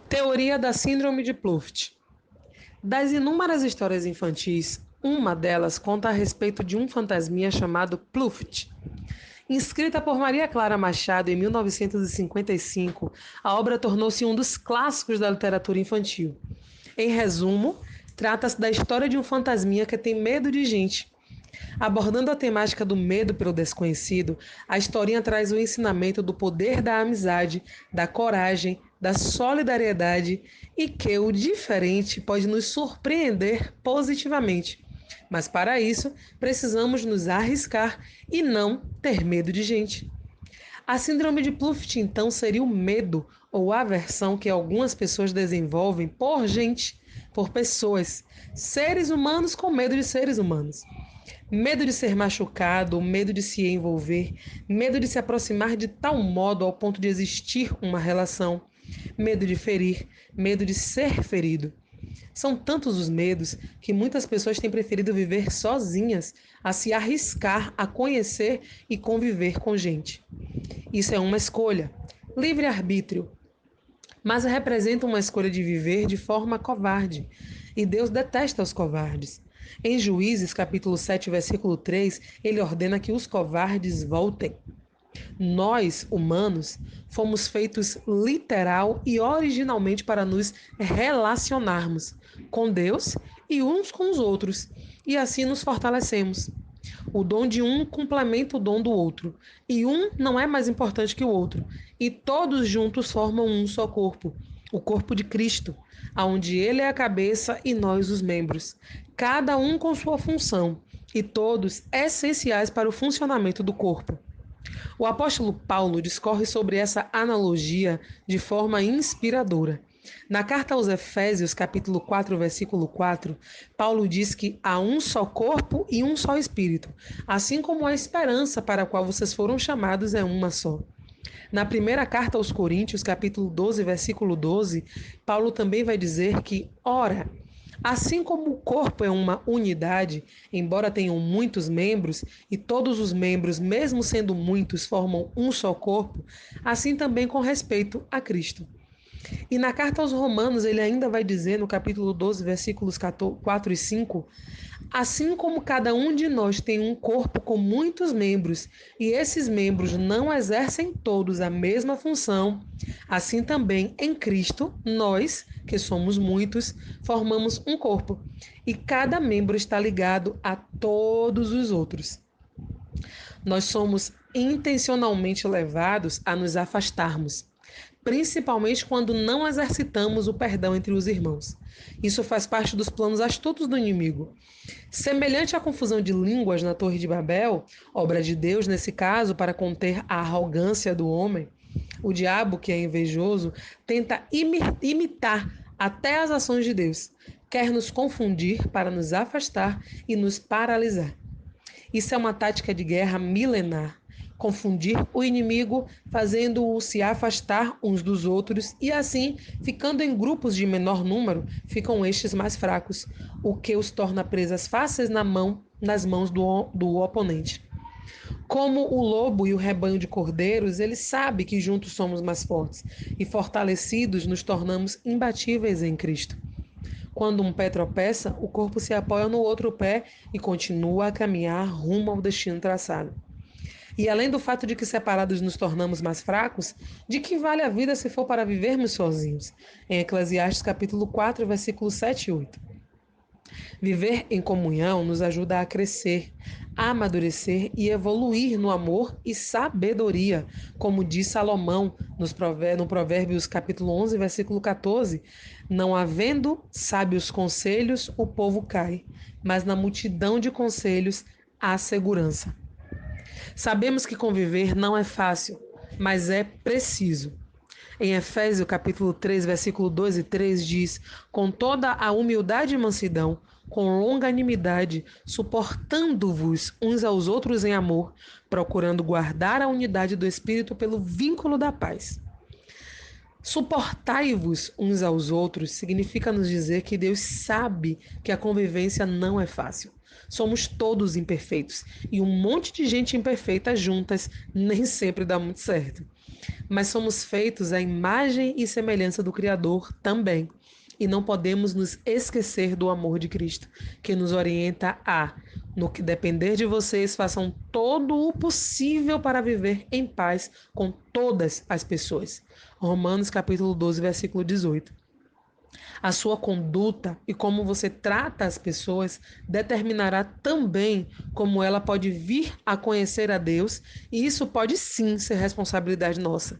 Teoria da Síndrome de Ploufft. Das inúmeras histórias infantis, uma delas conta a respeito de um fantasminha chamado Ploufft. Escrita por Maria Clara Machado em 1955, a obra tornou-se um dos clássicos da literatura infantil. Em resumo, trata-se da história de um fantasminha que tem medo de gente. Abordando a temática do medo pelo desconhecido, a historinha traz o ensinamento do poder da amizade, da coragem, da solidariedade e que o diferente pode nos surpreender positivamente. Mas para isso, precisamos nos arriscar e não ter medo de gente. A síndrome de Ploufft, então, seria o medo ou aversão que algumas pessoas desenvolvem por gente, por pessoas, seres humanos com medo de seres humanos. Medo de ser machucado, medo de se envolver, medo de se aproximar de tal modo ao ponto de existir uma relação, medo de ferir, medo de ser ferido. São tantos os medos que muitas pessoas têm preferido viver sozinhas a se arriscar a conhecer e conviver com gente. Isso é uma escolha, livre-arbítrio, mas representa uma escolha de viver de forma covarde. E Deus detesta os covardes. Em Juízes, capítulo 7, versículo 3, ele ordena que os covardes voltem. Nós, humanos, fomos feitos literal e originalmente para nos relacionarmos com Deus e uns com os outros, e assim nos fortalecemos. O dom de um complementa o dom do outro, e um não é mais importante que o outro, e todos juntos formam um só corpo, o corpo de Cristo, aonde ele é a cabeça e nós os membros, cada um com sua função, e todos essenciais para o funcionamento do corpo. O apóstolo Paulo discorre sobre essa analogia de forma inspiradora. Na carta aos Efésios, capítulo 4, versículo 4, Paulo diz que há um só corpo e um só espírito, assim como a esperança para a qual vocês foram chamados é uma só. Na primeira carta aos Coríntios, capítulo 12, versículo 12, Paulo também vai dizer que, ora, assim como o corpo é uma unidade, embora tenham muitos membros, e todos os membros, mesmo sendo muitos, formam um só corpo, assim também com respeito a Cristo. E na carta aos Romanos, ele ainda vai dizer, no capítulo 12, versículos 4 e 5, assim como cada um de nós tem um corpo com muitos membros, e esses membros não exercem todos a mesma função, assim também em Cristo, nós, que somos muitos, formamos um corpo, e cada membro está ligado a todos os outros. Nós somos intencionalmente levados a nos afastarmos, principalmente quando não exercitamos o perdão entre os irmãos. Isso faz parte dos planos astutos do inimigo. Semelhante à confusão de línguas na Torre de Babel, obra de Deus nesse caso para conter a arrogância do homem, o diabo, que é invejoso, tenta imitar até as ações de Deus, quer nos confundir para nos afastar e nos paralisar. Isso é uma tática de guerra milenar. Confundir o inimigo, fazendo-o se afastar uns dos outros e assim, ficando em grupos de menor número, ficam estes mais fracos, o que os torna presas fáceis nas mãos do oponente. Como o lobo e o rebanho de cordeiros, ele sabe que juntos somos mais fortes e fortalecidos nos tornamos imbatíveis em Cristo. Quando um pé tropeça, o corpo se apoia no outro pé e continua a caminhar rumo ao destino traçado. E além do fato de que separados nos tornamos mais fracos, de que vale a vida se for para vivermos sozinhos? Em Eclesiastes capítulo 4, versículos 7 e 8. Viver em comunhão nos ajuda a crescer, a amadurecer e evoluir no amor e sabedoria, como diz Salomão no Provérbios capítulo 11, versículo 14, não havendo sábios conselhos, o povo cai, mas na multidão de conselhos há segurança. Sabemos que conviver não é fácil, mas é preciso. Em Efésios capítulo 3, versículo 2 e 3 diz: com toda a humildade e mansidão, com longanimidade, suportando-vos uns aos outros em amor, procurando guardar a unidade do Espírito pelo vínculo da paz. Suportai-vos uns aos outros significa nos dizer que Deus sabe que a convivência não é fácil. Somos todos imperfeitos e um monte de gente imperfeita juntas nem sempre dá muito certo. Mas somos feitos à imagem e semelhança do Criador também. E não podemos nos esquecer do amor de Cristo, que nos orienta a, no que depender de vocês, façam todo o possível para viver em paz com todas as pessoas. Romanos capítulo 12, versículo 18. A sua conduta e como você trata as pessoas determinará também como ela pode vir a conhecer a Deus, e isso pode sim ser responsabilidade nossa.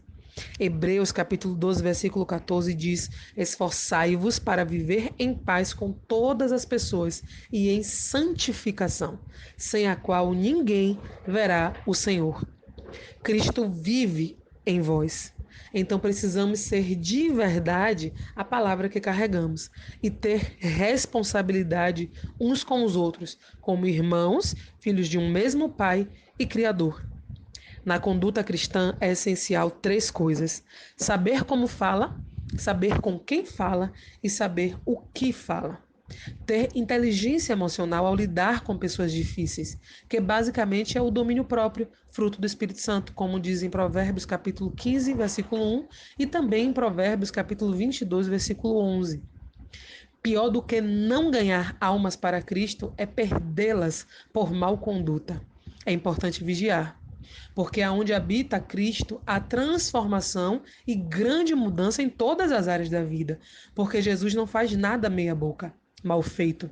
Hebreus capítulo 12, versículo 14 diz: esforçai-vos para viver em paz com todas as pessoas e em santificação, sem a qual ninguém verá o Senhor. Cristo vive em vós. Então precisamos ser de verdade a palavra que carregamos e ter responsabilidade uns com os outros, como irmãos, filhos de um mesmo Pai e Criador. Na conduta cristã é essencial três coisas: saber como fala, saber com quem fala e saber o que fala. Ter inteligência emocional ao lidar com pessoas difíceis, que basicamente é o domínio próprio, fruto do Espírito Santo, como diz em Provérbios capítulo 15, versículo 1 e também em Provérbios capítulo 22, versículo 11. Pior do que não ganhar almas para Cristo é perdê-las por mal conduta. É importante vigiar, porque aonde habita Cristo, há transformação e grande mudança em todas as áreas da vida, porque Jesus não faz nada meia boca, mal feito.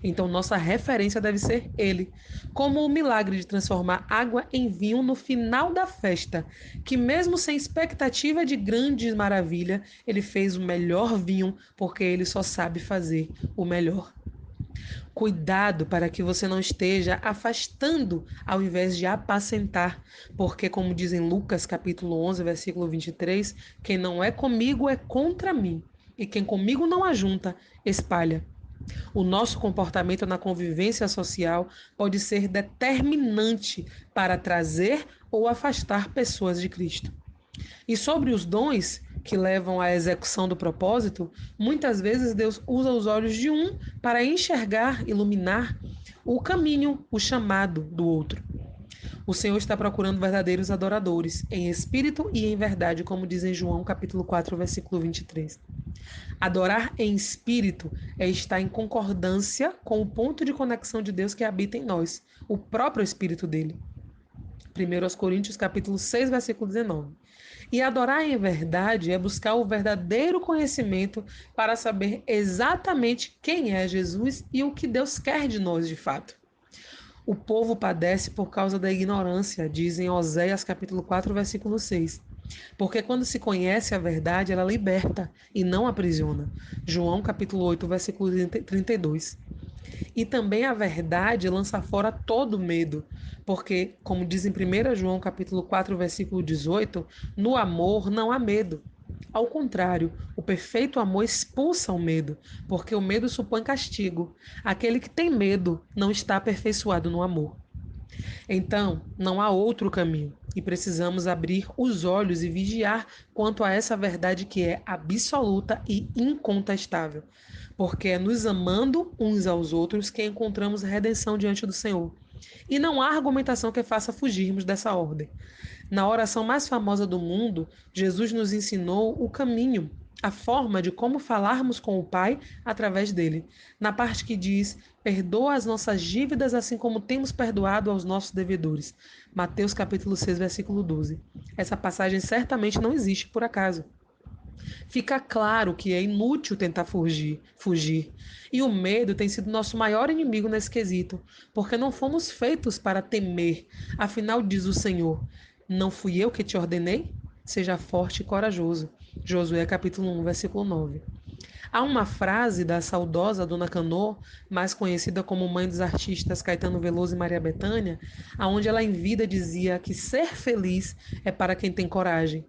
Então, nossa referência deve ser Ele, como o milagre de transformar água em vinho no final da festa, que mesmo sem expectativa de grande maravilha, Ele fez o melhor vinho, porque Ele só sabe fazer o melhor. Cuidado para que você não esteja afastando ao invés de apacentar, porque como diz em Lucas capítulo 11, versículo 23, quem não é comigo é contra mim, e quem comigo não ajunta, espalha. O nosso comportamento na convivência social pode ser determinante para trazer ou afastar pessoas de Cristo. E sobre os dons que levam à execução do propósito, muitas vezes Deus usa os olhos de um para enxergar, iluminar o caminho, o chamado do outro. O Senhor está procurando verdadeiros adoradores, em espírito e em verdade, como diz em João capítulo 4, versículo 23. Adorar em espírito é estar em concordância com o ponto de conexão de Deus que habita em nós, o próprio espírito dele. 1 Coríntios capítulo 6, versículo 19. E adorar em verdade é buscar o verdadeiro conhecimento para saber exatamente quem é Jesus e o que Deus quer de nós de fato. O povo padece por causa da ignorância, diz em Oséias capítulo 4, versículo 6. Porque quando se conhece a verdade, ela liberta e não aprisiona. João capítulo 8, versículo 32. E também a verdade lança fora todo medo, porque, como diz em 1 João capítulo 4, versículo 18, no amor não há medo. Ao contrário, o perfeito amor expulsa o medo, porque o medo supõe castigo. Aquele que tem medo não está aperfeiçoado no amor. Então, não há outro caminho e precisamos abrir os olhos e vigiar quanto a essa verdade que é absoluta e incontestável, porque é nos amando uns aos outros que encontramos redenção diante do Senhor. E não há argumentação que faça fugirmos dessa ordem. Na oração mais famosa do mundo, Jesus nos ensinou o caminho, a forma de como falarmos com o Pai através dele. Na parte que diz: perdoa as nossas dívidas assim como temos perdoado aos nossos devedores. Mateus capítulo 6, versículo 12. Essa passagem certamente não existe por acaso. Fica claro que é inútil tentar fugir. E o medo tem sido nosso maior inimigo nesse quesito, porque não fomos feitos para temer. Afinal, diz o Senhor: não fui eu que te ordenei? Seja forte e corajoso. Josué capítulo 1, versículo 9. Há uma frase da saudosa Dona Canô, mais conhecida como mãe dos artistas Caetano Veloso e Maria Bethânia, aonde ela em vida dizia que ser feliz é para quem tem coragem.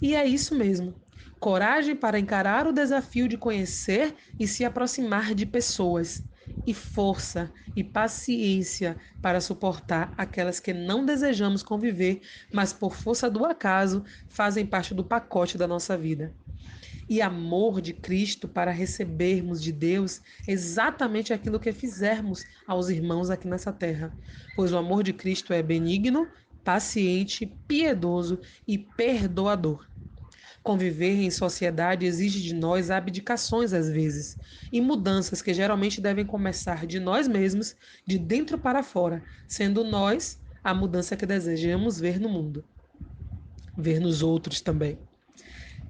E é isso mesmo. Coragem para encarar o desafio de conhecer e se aproximar de pessoas. e força e paciência para suportar aquelas que não desejamos conviver, mas por força do acaso fazem parte do pacote da nossa vida. E amor de Cristo para recebermos de Deus exatamente aquilo que fizermos aos irmãos aqui nessa terra. Pois o amor de Cristo é benigno, paciente, piedoso e perdoador. Conviver em sociedade exige de nós abdicações às vezes, e mudanças que geralmente devem começar de nós mesmos, de dentro para fora, sendo nós a mudança que desejamos ver no mundo, ver nos outros também.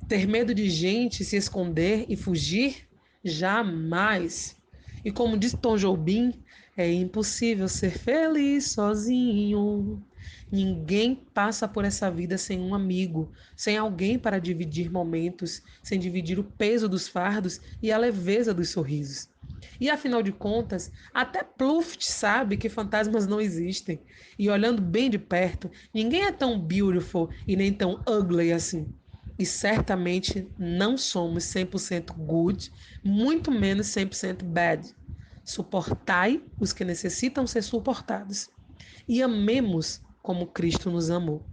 Ter medo de gente, se esconder e fugir? Jamais. E como diz Tom Jobim, é impossível ser feliz sozinho. Ninguém passa por essa vida sem um amigo, sem alguém para dividir momentos, sem dividir o peso dos fardos e a leveza dos sorrisos. E afinal de contas, até Pluft sabe que fantasmas não existem. E olhando bem de perto, ninguém é tão beautiful e nem tão ugly assim. E certamente não somos 100% good, muito menos 100% bad. Suportai os que necessitam ser suportados. E amemos como Cristo nos amou.